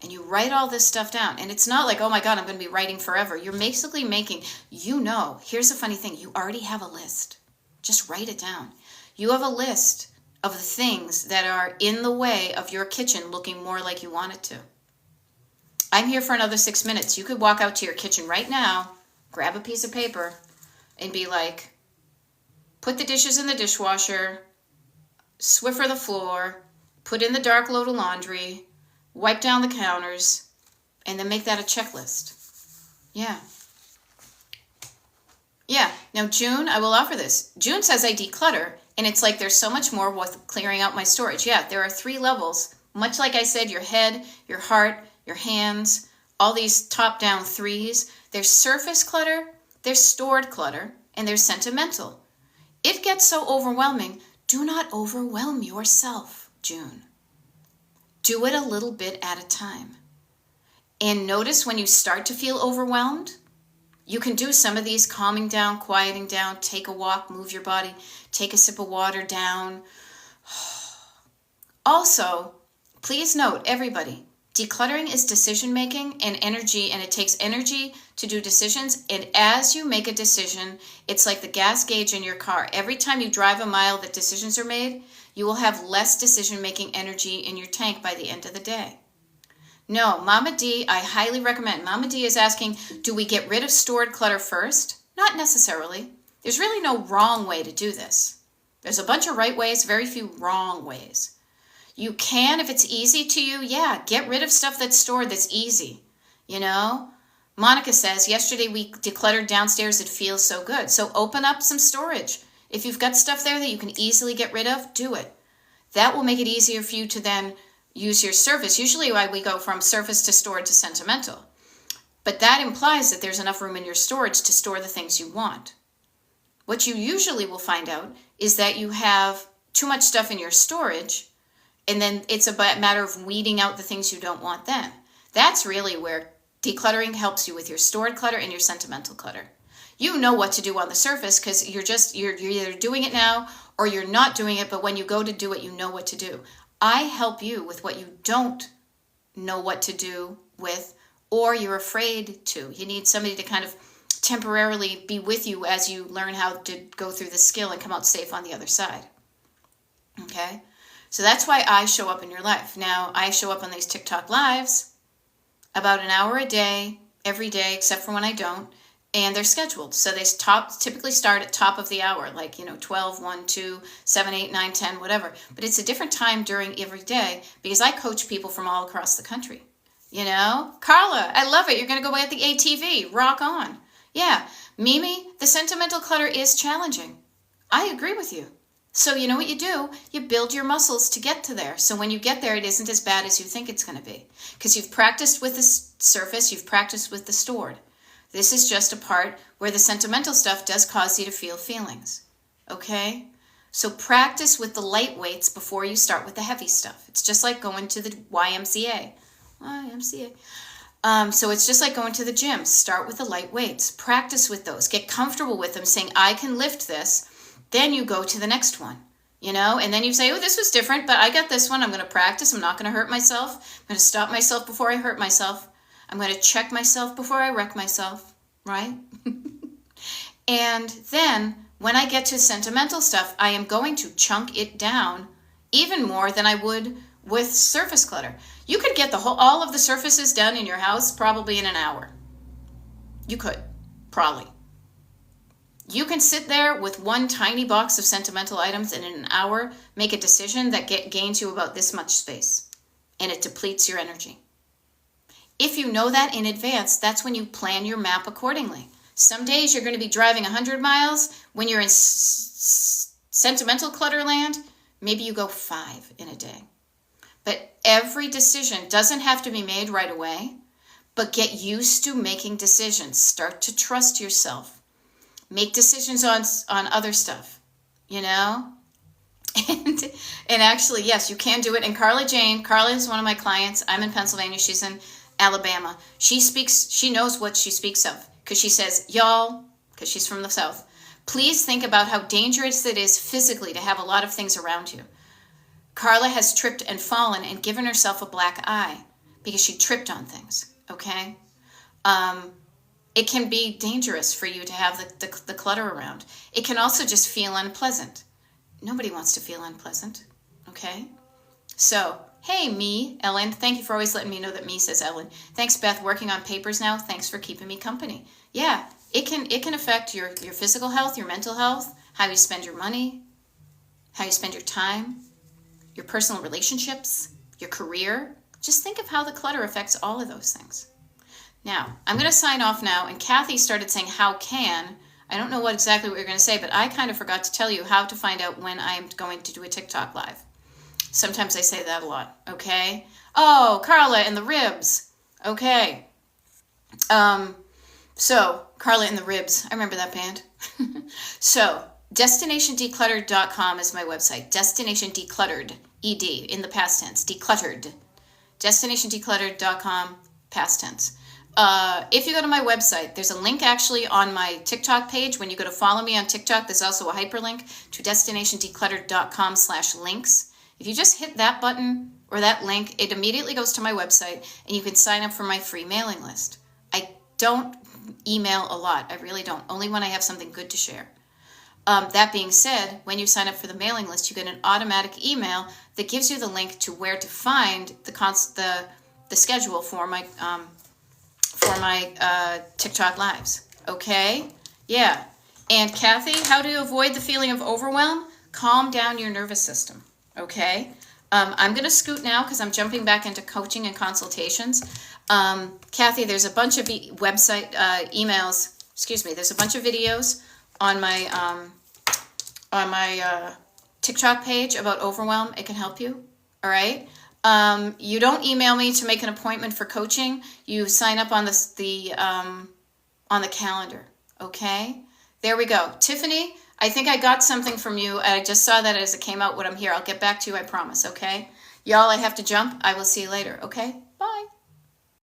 And you write all this stuff down. And it's not like, oh my God, I'm going to be writing forever. You're basically making, here's the funny thing. You already have a list. Just write it down. You have a list of the things that are in the way of your kitchen looking more like you want it to. I'm here for another 6 minutes. You could walk out to your kitchen right now, grab a piece of paper, and be like, put the dishes in the dishwasher, Swiffer the floor, put in the dark load of laundry, wipe down the counters, and then make that a checklist. Yeah. Yeah. Now, June, I will offer this. June says I declutter, and it's like there's so much more with clearing out my storage. Yeah, there are 3 levels. Much like I said, your head, your heart, your hands, all these top-down 3s. There's surface clutter, there's stored clutter, and there's sentimental. It gets so overwhelming. Do not overwhelm yourself, June. Do it a little bit at a time. And notice when you start to feel overwhelmed, you can do some of these calming down, quieting down, take a walk, move your body, take a sip of water down. Also, please note, everybody, decluttering is decision making and energy, and it takes energy to do decisions. And as you make a decision, it's like the gas gauge in your car. Every time you drive a mile that decisions are made, you will have less decision making energy in your tank by the end of the day. No, Mama D, I highly recommend. Mama D is asking, do we get rid of stored clutter first? Not necessarily. There's really no wrong way to do this. There's a bunch of right ways, very few wrong ways. You can, if it's easy to you, yeah, get rid of stuff that's stored that's easy. You know, Monica says, yesterday we decluttered downstairs, it feels so good. So open up some storage. If you've got stuff there that you can easily get rid of, do it. That will make it easier for you to then use your surface. Usually we go from surface to stored to sentimental. But that implies that there's enough room in your storage to store the things you want. What you usually will find out is that you have too much stuff in your storage, and then it's a matter of weeding out the things you don't want then. That's really where decluttering helps you with your stored clutter and your sentimental clutter. You know what to do on the surface because you're either doing it now or you're not doing it, but when you go to do it, you know what to do. I help you with what you don't know what to do with, or you're afraid to. You need somebody to kind of temporarily be with you as you learn how to go through the skill and come out safe on the other side. Okay? So that's why I show up in your life. Now, I show up on these TikTok lives about an hour a day, every day, except for when I don't. And they're scheduled. So they typically start at top of the hour, like, 12, 1, 2, 7, 8, 9, 10, whatever. But it's a different time during every day because I coach people from all across the country. Carla, I love it. You're going to go away at the ATV. Rock on. Yeah. Mimi, the sentimental clutter is challenging. I agree with you. So you know what you do? You build your muscles to get to there. So when you get there, it isn't as bad as you think it's going to be. Because you've practiced with the surface, you've practiced with the stored. This is just a part where the sentimental stuff does cause you to feel feelings. Okay? So practice with the light weights before you start with the heavy stuff. It's just like going to the YMCA. So it's just like going to the gym. Start with the light weights. Practice with those. Get comfortable with them, saying, I can lift this. Then you go to the next one. And then you say, oh, this was different, but I got this one. I'm going to practice. I'm not going to hurt myself. I'm going to stop myself before I hurt myself. I'm going to check myself before I wreck myself, right? And then when I get to sentimental stuff, I am going to chunk it down even more than I would with surface clutter. You could get all of the surfaces done in your house probably in an hour. You could, probably. You can sit there with one tiny box of sentimental items and in an hour make a decision that gains you about this much space, and it depletes your energy. If you know that in advance, that's when you plan your map accordingly. Some days you're going to be driving 100 miles. When you're in sentimental clutter land, maybe you go 5 in a day. But every decision doesn't have to be made right away, but get used to making decisions. Start to trust yourself. Make decisions on other stuff, And actually, yes, you can do it. And Carla is one of my clients. I'm in Pennsylvania. She's in Alabama. She knows what she speaks of because she says, y'all, because she's from the South, please think about how dangerous it is physically to have a lot of things around you. Carla has tripped and fallen and given herself a black eye because she tripped on things, okay? It can be dangerous for you to have the clutter around. It can also just feel unpleasant. Nobody wants to feel unpleasant, okay? So, hey, Ellen, thank you for always letting me know that says Ellen. Thanks, Beth, working on papers now. Thanks for keeping me company. Yeah, it can affect your physical health, your mental health, how you spend your money, how you spend your time, your personal relationships, your career. Just think of how the clutter affects all of those things. Now, I'm going to sign off now, and Kathy started saying, how can? I don't know exactly what you're going to say, but I kind of forgot to tell you how to find out when I'm going to do a TikTok live. Sometimes I say that a lot, okay? Oh, Carla and the ribs. Okay. So, Carla and the Ribs. I remember that band. So, DestinationDecluttered.com is my website. Destination Decluttered, ED, in the past tense. Decluttered. DestinationDecluttered.com. past tense. If you go to my website, there's a link actually on my TikTok page. When you go to follow me on TikTok, there's also a hyperlink to destinationdecluttered.com/links. If you just hit that button or that link, it immediately goes to my website and you can sign up for my free mailing list. I don't email a lot. I really don't. Only when I have something good to share. That being said, when you sign up for the mailing list, you get an automatic email that gives you the link to where to find the schedule for my TikTok lives. Okay? Yeah. And Kathy, how do you avoid the feeling of overwhelm? Calm down your nervous system. Okay? I'm going to scoot now because I'm jumping back into coaching and consultations. Kathy, there's a bunch of website emails. Excuse me. There's a bunch of videos on my TikTok page about overwhelm. It can help you. All right. You don't email me to make an appointment for coaching. You sign up on on the calendar. Okay. There we go. Tiffany, I think I got something from you. I just saw that as it came out when I'm here. I'll get back to you. I promise. Okay. Y'all, I have to jump. I will see you later. Okay. Bye.